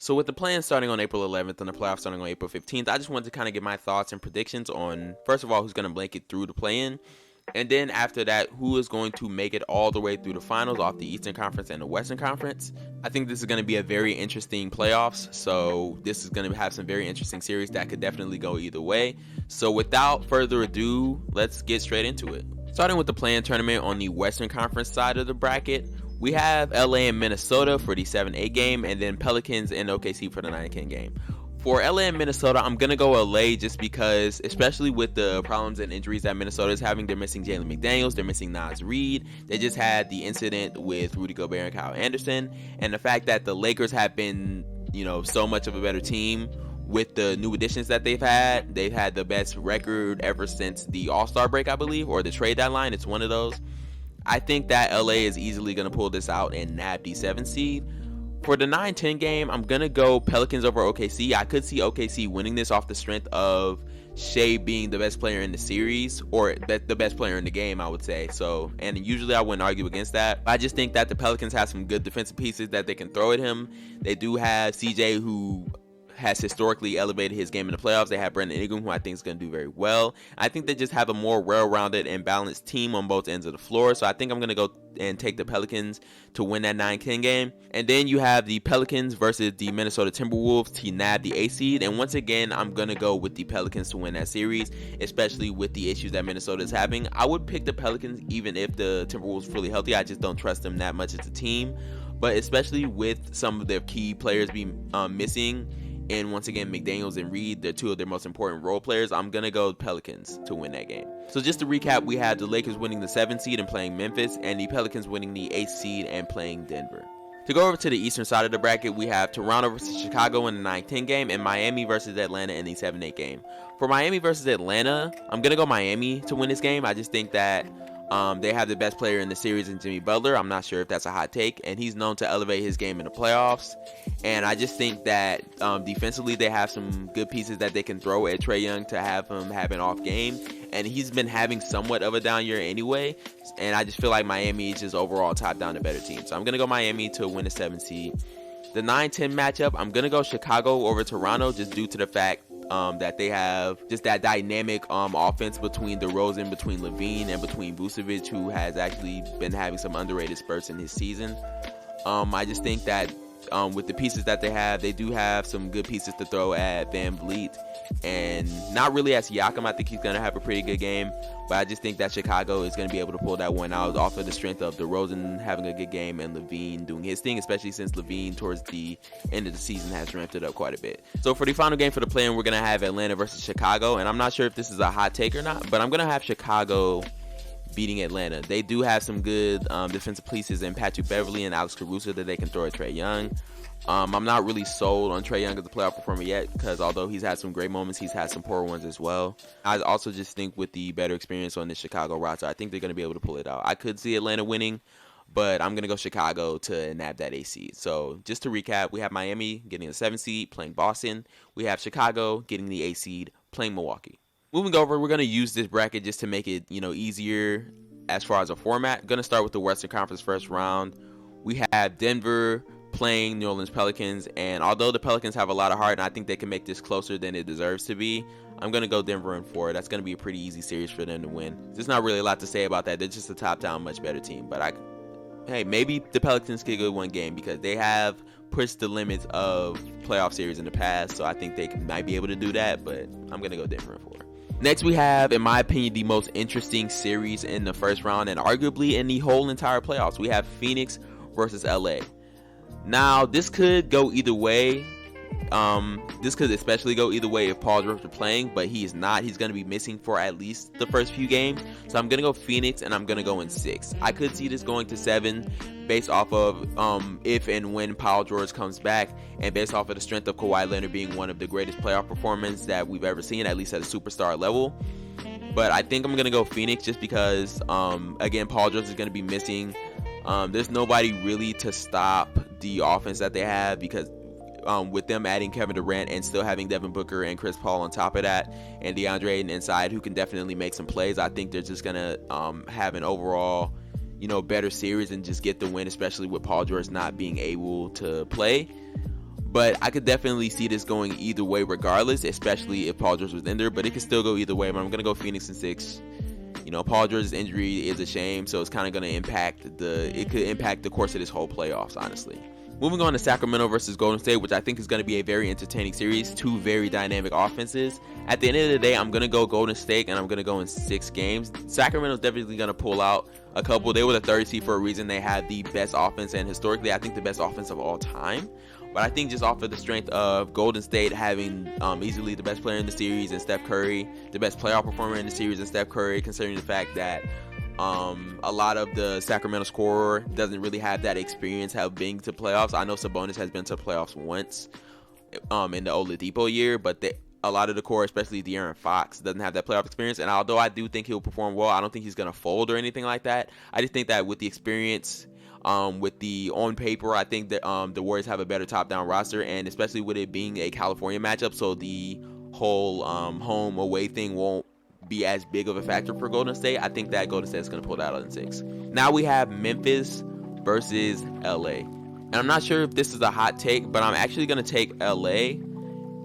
So with the plan starting on April 11th and the playoffs starting on April 15th, I just wanted to kind of get my thoughts and predictions on, first of all, who's going to make it through the play-in, and then after that, who is going to make it all the way through the finals off the Eastern Conference and the Western Conference. I think this is going to be a very interesting playoffs, so this is going to have some very interesting series that could definitely go either way. So without further ado, let's get straight into it. Starting with the play-in tournament on the Western Conference side of the bracket, we have LA and Minnesota for the 7-8 game, and then Pelicans and OKC for the 9-10 game. For LA and Minnesota, I'm going to go LA just because, especially with the problems and injuries that Minnesota is having, they're missing Jalen McDaniels, they're missing Naz Reid, they just had the incident with Rudy Gobert and Kyle Anderson, and the fact that the Lakers have been, so much of a better team with the new additions that they've had the best record ever since the All-Star break, I believe, or the trade deadline. It's one of those. I think that LA is easily going to pull this out and nab the 7th seed. For the 9-10 game, I'm going to go Pelicans over OKC. I could see OKC winning this off the strength of Shea being the best player in the series, or the best player in the game, I would say. So, and usually I wouldn't argue against that. I just think that the Pelicans have some good defensive pieces that they can throw at him. They do have CJ, who has historically elevated his game in the playoffs. They have Brandon Ingram, who I think is going to do very well. I think they just have a more well-rounded and balanced team on both ends of the floor. So I think I'm going to go and take the Pelicans to win that 9-10 game. And then you have the Pelicans versus the Minnesota Timberwolves to nab the 8th seed. And once again, I'm going to go with the Pelicans to win that series, especially with the issues that Minnesota is having. I would pick the Pelicans even if the Timberwolves are fully healthy. I just don't trust them that much as a team. But especially with some of their key players being missing, and once again, McDaniels and Reed, they're two of their most important role players, I'm going to go Pelicans to win that game. So just to recap, we had the Lakers winning the 7th seed and playing Memphis, and the Pelicans winning the 8th seed and playing Denver. To go over to the eastern side of the bracket, we have Toronto versus Chicago in the 9-10 game and Miami versus Atlanta in the 7-8 game. For Miami versus Atlanta, I'm going to go Miami to win this game. I just think that they have the best player in the series in Jimmy Butler. I'm not sure if that's a hot take, and he's known to elevate his game in the playoffs. And I just think that defensively they have some good pieces that they can throw at Trae Young to have him have an off game. And he's been having somewhat of a down year anyway. And I just feel like Miami is just overall top down a better team. So I'm going to go Miami to win the 7th seed. The 9-10 matchup, I'm going to go Chicago over Toronto just due to the fact that they have just that dynamic offense between DeRozan, between Levine, and between Vucevic, who has actually been having some underrated spurts in his season. I just think that with the pieces that they have, they do have some good pieces to throw at Van Vliet, and not really at Siakam. I think he's going to have a pretty good game, but I just think that Chicago is going to be able to pull that one out off of the strength of DeRozan having a good game and Levine doing his thing, especially since Levine towards the end of the season has ramped it up quite a bit. So for the final game for the play-in, we're going to have Atlanta versus Chicago, and I'm not sure if this is a hot take or not, but I'm going to have Chicago beating Atlanta. They do have some good defensive pieces in Patrick Beverley and Alex Caruso that they can throw at Trae Young. I'm not really sold on Trae Young as a playoff performer yet, because although he's had some great moments, he's had some poor ones as well. I also just think with the better experience on the Chicago roster, I think they're going to be able to pull it out. I could see Atlanta winning, but I'm going to go Chicago to nab that 8th seed. So just to recap, we have Miami getting the 7th seed, playing Boston. We have Chicago getting the 8th seed, playing Milwaukee. Moving over, we're going to use this bracket just to make it, easier as far as a format. Going to start with the Western Conference first round. We have Denver playing New Orleans Pelicans, and although the Pelicans have a lot of heart and I think they can make this closer than it deserves to be, I'm going to go Denver in 4. That's going to be a pretty easy series for them to win. There's not really a lot to say about that. They're just a top-down, much better team, but maybe the Pelicans could go one game because they have pushed the limits of playoff series in the past, so I think they might be able to do that, but I'm going to go Denver in 4. Next, we have, in my opinion, the most interesting series in the first round and arguably in the whole entire playoffs. We have Phoenix versus LA. Now, this could go either way. This could especially go either way if Paul George were playing, but he is not. He's going to be missing for at least the first few games. So I'm going to go Phoenix, and I'm going to go in 6. I could see this going to 7 based off of if and when Paul George comes back, and based off of the strength of Kawhi Leonard being one of the greatest playoff performances that we've ever seen, at least at a superstar level. But I think I'm going to go Phoenix just because, again, Paul George is going to be missing. There's nobody really to stop the offense that they have because with them adding Kevin Durant and still having Devin Booker and Chris Paul on top of that, and DeAndre Ayton inside who can definitely make some plays, I think they're just going to have an overall, better series and just get the win, especially with Paul George not being able to play. But I could definitely see this going either way regardless, especially if Paul George was in there. But it could still go either way. But I'm going to go Phoenix in 6. You know, Paul George's injury is a shame, so it's kind of going to impact the course of this whole playoffs, honestly. Moving on to Sacramento versus Golden State, which I think is going to be a very entertaining series. Two very dynamic offenses. At the end of the day, I'm going to go Golden State, and I'm going to go in 6 games. Sacramento's definitely going to pull out a couple. They were the 3rd seed for a reason. They had the best offense, and historically, I think the best offense of all time. But I think just off of the strength of Golden State having easily the best player in the series and Steph Curry, the best playoff performer in the series and Steph Curry, considering the fact that a lot of the Sacramento scorer doesn't really have that experience have been to playoffs. I know Sabonis has been to playoffs once in the Oladipo year, but a lot of the core, especially De'Aaron Fox, doesn't have that playoff experience. And although I do think he'll perform well, I don't think he's going to fold or anything like that. I just think that with the experience, with the on paper, I think that the Warriors have a better top-down roster, and especially with it being a California matchup, so the whole home away thing won't be as big of a factor for Golden State. I think that Golden State is going to pull that out in 6. Now we have Memphis versus LA. And I'm not sure if this is a hot take, but I'm actually going to take LA.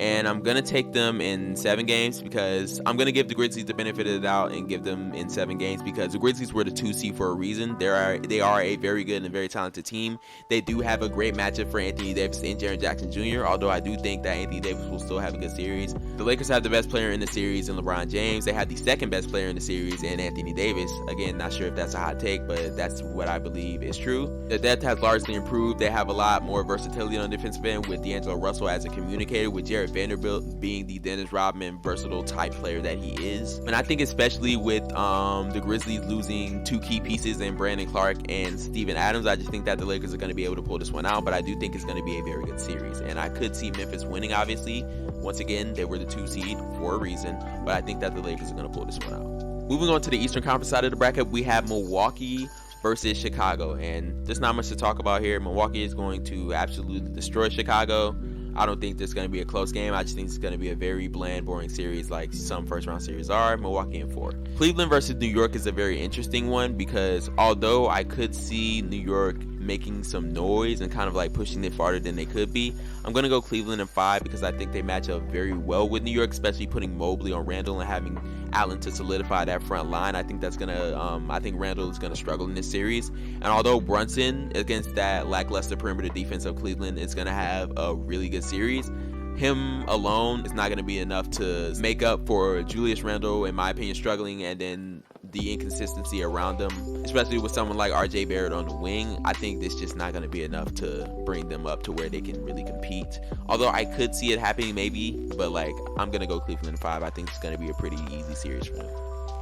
And I'm going to take them in 7 games because I'm going to give the Grizzlies the benefit of the doubt and give them in 7 games because the Grizzlies were the 2 seed for a reason. They are a very good and very talented team. They do have a great matchup for Anthony Davis and Jaren Jackson Jr., although I do think that Anthony Davis will still have a good series. The Lakers have the best player in the series in LeBron James. They have the 2nd best player in the series in Anthony Davis. Again, not sure if that's a hot take, but that's what I believe is true. The depth has largely improved. They have a lot more versatility on the defensive end with D'Angelo Russell as a communicator, with Jared Vanderbilt being the Dennis Rodman versatile type player that he is. And I think especially with the Grizzlies losing 2 key pieces in Brandon Clark and Steven Adams, I just think that the Lakers are going to be able to pull this one out, but I do think it's going to be a very good series. And I could see Memphis winning, obviously. Once again, they were the 2 seed for a reason, but I think that the Lakers are going to pull this one out. Moving on to the Eastern Conference side of the bracket, we have Milwaukee versus Chicago, and there's not much to talk about here. Milwaukee is going to absolutely destroy Chicago. I don't think there's going to be a close game. I just think it's going to be a very bland, boring series like some first-round series are. Milwaukee in 4. Cleveland versus New York is a very interesting one because although I could see New York making some noise and kind of like pushing it farther than they could be, I'm going to go Cleveland in 5 because I think they match up very well with New York, especially putting Mobley on Randall and having Allen to solidify that front line. I think that's going to, I think Randall is going to struggle in this series. And although Brunson against that lackluster perimeter defense of Cleveland is going to have a really good series, him alone is not going to be enough to make up for Julius Randle, in my opinion, struggling, and then the inconsistency around them, especially with someone like RJ Barrett on the wing. I think this just not going to be enough to bring them up to where they can really compete. Although I could see it happening maybe, but like I'm going to go Cleveland in 5. I think it's going to be a pretty easy series for them.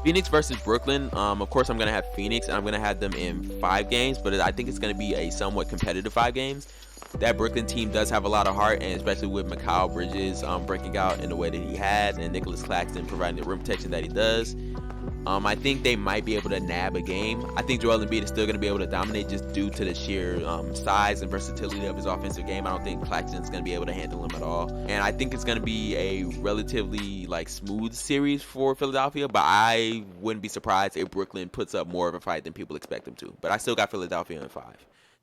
Phoenix versus Brooklyn. Of course, I'm going to have Phoenix, and I'm going to have them in 5 games, but I think it's going to be a somewhat competitive 5 games. That Brooklyn team does have a lot of heart, and especially with Mikal Bridges breaking out in the way that he has, and Nicholas Claxton providing the rim protection that he does. I think they might be able to nab a game. I think Joel Embiid is still going to be able to dominate just due to the sheer size and versatility of his offensive game. I don't think Claxton is going to be able to handle him at all. And I think it's going to be a relatively smooth series for Philadelphia, but I wouldn't be surprised if Brooklyn puts up more of a fight than people expect them to. But I still got Philadelphia in 5.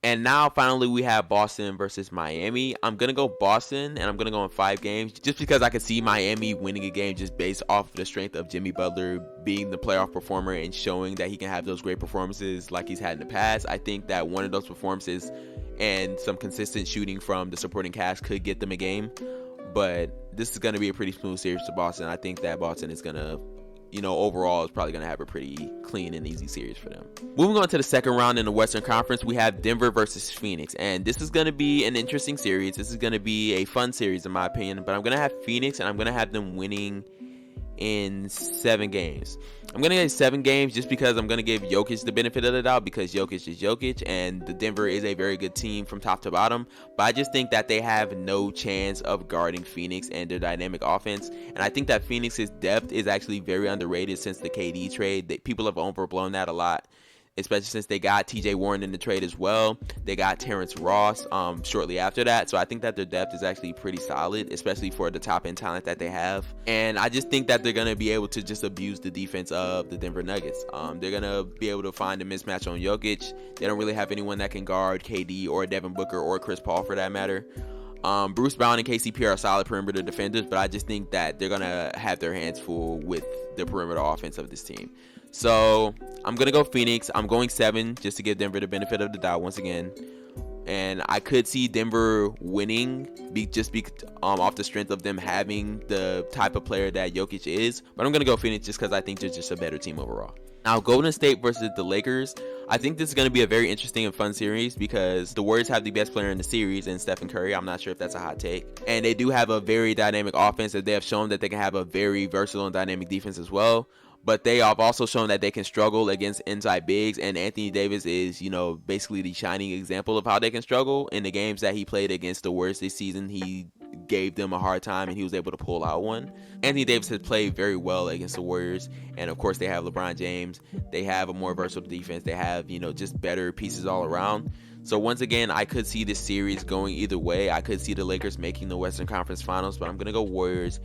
And now, finally, we have Boston versus Miami. I'm going to go Boston, and I'm going to go in 5 games just because I can see Miami winning a game just based off the strength of Jimmy Butler being the playoff performer and showing that he can have those great performances like he's had in the past. I think that one of those performances and some consistent shooting from the supporting cast could get them a game. But this is going to be a pretty smooth series to Boston. I think that Boston is going to, overall is probably going to have a pretty clean and easy series for them. Moving on to the second round in the Western Conference, we have Denver versus Phoenix. And this is going to be an interesting series. This is going to be a fun series in my opinion. But I'm going to have Phoenix, and I'm going to have them winning in 7 games. I'm going to get 7 games just because I'm going to give Jokic the benefit of the doubt because Jokic is Jokic, and the Denver is a very good team from top to bottom. But I just think that they have no chance of guarding Phoenix and their dynamic offense. And I think that Phoenix's depth is actually very underrated since the KD trade. People have overblown that a lot, especially since they got TJ Warren in the trade as well. They got Terrence Ross shortly after that. So I think that their depth is actually pretty solid, especially for the top end talent that they have. And I just think that they're going to be able to just abuse the defense of the Denver Nuggets. They're going to be able to find a mismatch on Jokic. They don't really have anyone that can guard KD or Devin Booker or Chris Paul for that matter. Bruce Brown and KCP are solid perimeter defenders, but I just think that they're going to have their hands full with the perimeter offense of this team. So I'm going to go Phoenix. I'm going 7 just to give Denver the benefit of the doubt once again. And I could see Denver winning off the strength of them having the type of player that Jokic is. But I'm going to go Phoenix just because I think they're just a better team overall. Now, Golden State versus the Lakers. I think this is going to be a very interesting and fun series because the Warriors have the best player in the series in Stephen Curry. I'm not sure if that's a hot take. And they do have a very dynamic offense that they have shown that they can have a very versatile and dynamic defense as well. But they have also shown that they can struggle against inside bigs, and Anthony Davis is, basically the shining example of how they can struggle. In the games that he played against the Warriors this season, he gave them a hard time, and he was able to pull out one. Anthony Davis has played very well against the Warriors, and of course they have LeBron James. They have a more versatile defense. They have, just better pieces all around. So once again, I could see this series going either way. I could see the Lakers making the Western Conference Finals, but I'm going to go Warriors.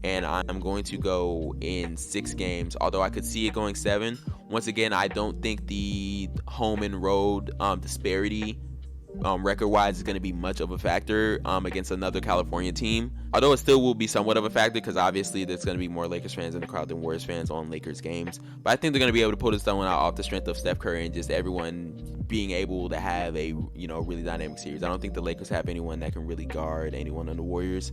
And I'm going to go in 6 games, although I could see it going 7. Once again, I don't think the home and road disparity record-wise is going to be much of a factor against another California team. Although it still will be somewhat of a factor because obviously there's going to be more Lakers fans in the crowd than Warriors fans on Lakers games. But I think they're going to be able to pull this one out off the strength of Steph Curry and just everyone being able to have a really dynamic series. I don't think the Lakers have anyone that can really guard anyone on the Warriors.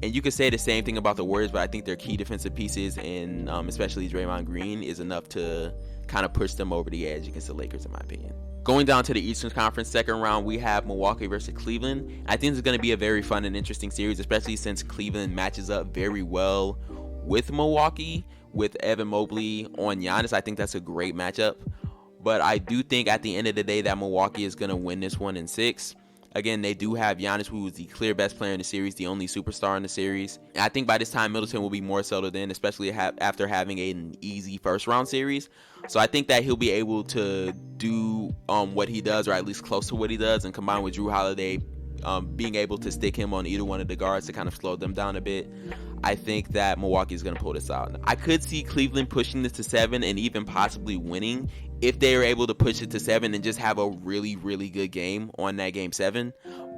And you could say the same thing about the Warriors, but I think their key defensive pieces, and especially Draymond Green, is enough to kind of push them over the edge against the Lakers, in my opinion. Going down to the Eastern Conference second round, we have Milwaukee versus Cleveland. I think it's going to be a very fun and interesting series, especially since Cleveland matches up very well with Milwaukee, with Evan Mobley on Giannis. I think that's a great matchup. But I do think at the end of the day that Milwaukee is going to win this one in 6. Again, they do have Giannis, who is the clear best player in the series, the only superstar in the series. And I think by this time, Middleton will be more settled in, especially after having an easy first-round series. So I think that he'll be able to do what he does, or at least close to what he does, and combined with Jrue Holiday being able to stick him on either one of the guards to kind of slow them down a bit. I think that Milwaukee is going to pull this out. I could see Cleveland pushing this to 7 and even possibly winning if they are able to push it to 7 and just have a really, really good game on that game 7.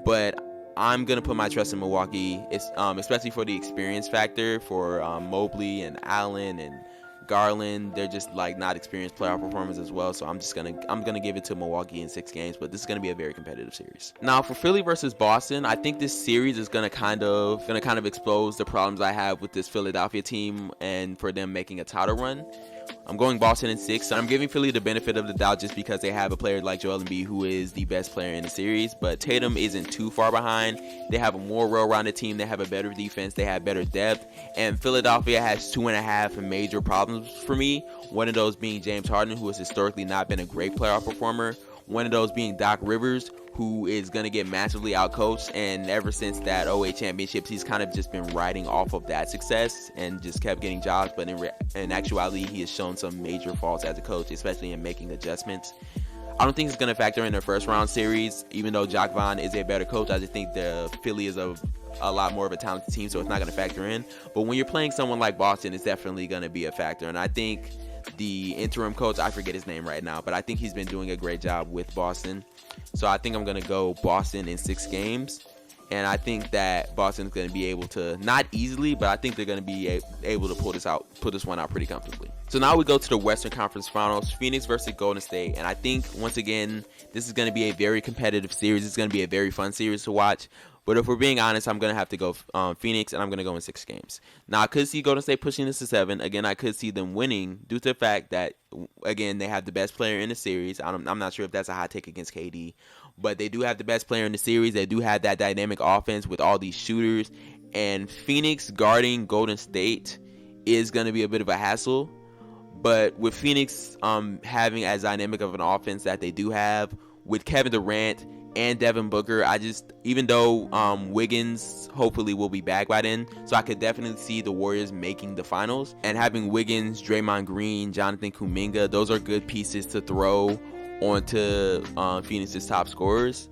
But I'm going to put my trust in Milwaukee, especially for the experience factor for Mobley and Allen and Garland. They're just not experienced playoff performers as well. So I'm gonna give it to Milwaukee in 6 games, but this is gonna be a very competitive series. Now for Philly versus Boston, I think this series is gonna kind of expose the problems I have with this Philadelphia team and for them making a title run. I'm going Boston in 6, and I'm giving Philly the benefit of the doubt just because they have a player like Joel Embiid, who is the best player in the series, but Tatum isn't too far behind. They have a more well-rounded team. They have a better defense. They have better depth, and Philadelphia has 2.5 major problems for me. One of those being James Harden, who has historically not been a great playoff performer. One of those being Doc Rivers, who is going to get massively outcoached, and ever since that 08 championships, he's kind of just been riding off of that success and just kept getting jobs, but in actuality, he has shown some major faults as a coach, especially in making adjustments. I don't think it's going to factor in their first round series, even though Jacque Vaughn is a better coach. I just think the Philly is a lot more of a talented team, so it's not going to factor in. But when you're playing someone like Boston, it's definitely going to be a factor, and I think the interim coach, I forget his name right now, but I think he's been doing a great job with Boston. So I think I'm going to go Boston in 6 games. And I think that Boston's going to be able to, not easily, but I think they're going to be able to pull this one out pretty comfortably. So now we go to the Western Conference Finals, Phoenix versus Golden State. And I think, once again, this is going to be a very competitive series. It's going to be a very fun series to watch. But if we're being honest, I'm going to have to go Phoenix, and I'm going to go in 6 games. Now, I could see Golden State pushing this to 7. Again, I could see them winning due to the fact that, again, they have the best player in the series. I'm not sure if that's a hot take against KD. But they do have the best player in the series. They do have that dynamic offense with all these shooters. And Phoenix guarding Golden State is going to be a bit of a hassle. But with Phoenix having as dynamic of an offense that they do have, with Kevin Durant and Devin Booker, even though Wiggins hopefully will be back by then, so I could definitely see the Warriors making the finals. And having Wiggins, Draymond Green, Jonathan Kuminga, those are good pieces to throw onto Phoenix's top scorers.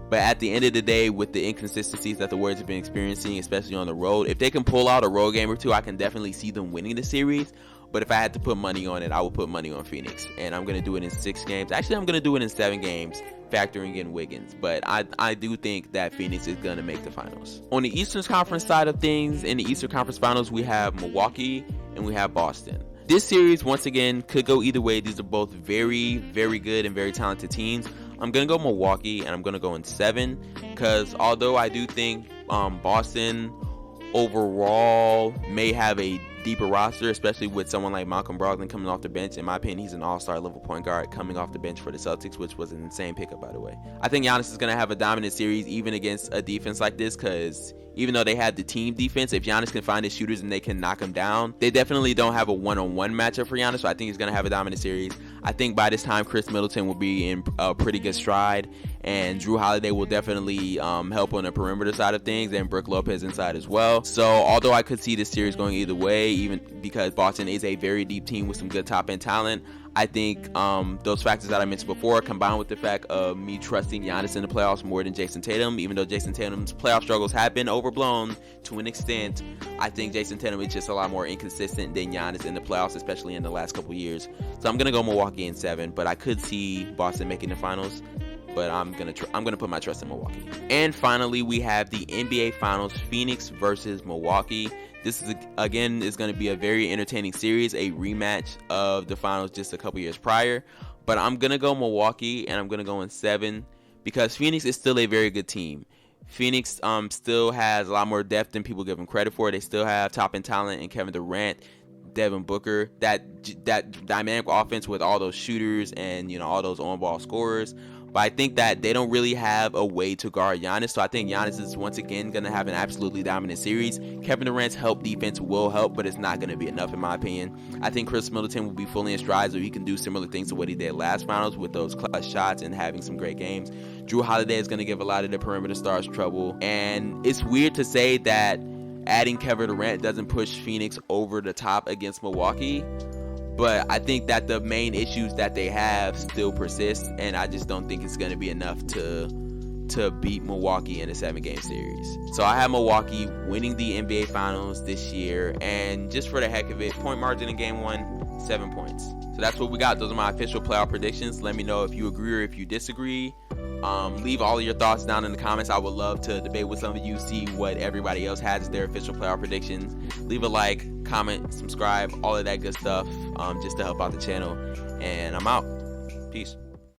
But at the end of the day, with the inconsistencies that the Warriors have been experiencing, especially on the road, if they can pull out a road game or two, I can definitely see them winning the series. But if I had to put money on it, I would put money on Phoenix. And I'm going to do it in 6 games. Actually, I'm going to do it in 7 games, factoring in Wiggins. But I do think that Phoenix is going to make the finals. On the Eastern Conference side of things, in the Eastern Conference Finals, we have Milwaukee and we have Boston. This series, once again, could go either way. These are both very, very good and very talented teams. I'm going to go Milwaukee, and I'm going to go in 7. Because although I do think Boston overall may have a deeper roster, especially with someone like Malcolm Brogdon coming off the bench. In my opinion, he's an all-star level point guard coming off the bench for the Celtics, which was an insane pickup, by the way. I think Giannis is going to have a dominant series even against a defense like this, because even though they have the team defense, if Giannis can find his shooters and they can knock him down, they definitely don't have a one-on-one matchup for Giannis, so I think he's going to have a dominant series. I think by this time, Chris Middleton will be in a pretty good stride, and Jrue Holiday will definitely help on the perimeter side of things, and Brook Lopez inside as well. So although I could see this series going either way, even because Boston is a very deep team with some good top-end talent, I think those factors that I mentioned before, combined with the fact of me trusting Giannis in the playoffs more than Jason Tatum, even though Jason Tatum's playoff struggles have been overblown to an extent, I think Jason Tatum is just a lot more inconsistent than Giannis in the playoffs, especially in the last couple years. So I'm going to go Milwaukee in 7, but I could see Boston making the finals. But I'm gonna put my trust in Milwaukee. And finally, we have the NBA Finals, Phoenix versus Milwaukee. This is going to be a very entertaining series, a rematch of the finals just a couple years prior. But I'm gonna go Milwaukee, and I'm gonna go in 7 because Phoenix is still a very good team. Phoenix still has a lot more depth than people give them credit for. They still have top-end talent in Kevin Durant, Devin Booker, that dynamic offense with all those shooters and all those on-ball scorers. But I think that they don't really have a way to guard Giannis. So I think Giannis is once again going to have an absolutely dominant series. Kevin Durant's help defense will help, but it's not going to be enough in my opinion. I think Chris Middleton will be fully in stride, so he can do similar things to what he did last finals with those clutch shots and having some great games. Jrue Holiday is going to give a lot of the perimeter stars trouble. And it's weird to say that adding Kevin Durant doesn't push Phoenix over the top against Milwaukee. But I think that the main issues that they have still persist, and I just don't think it's going to be enough to beat Milwaukee in a 7-game series. So I have Milwaukee winning the NBA Finals this year, and just for the heck of it, point margin in Game 1, 7 points. So that's what we got. Those are my official playoff predictions. Let me know if you agree or if you disagree. Leave all of your thoughts down in the comments. I would love to debate with some of you, see what everybody else has as their official playoff predictions. Leave a like, comment, subscribe, all of that good stuff, just to help out the channel. And I'm out. Peace.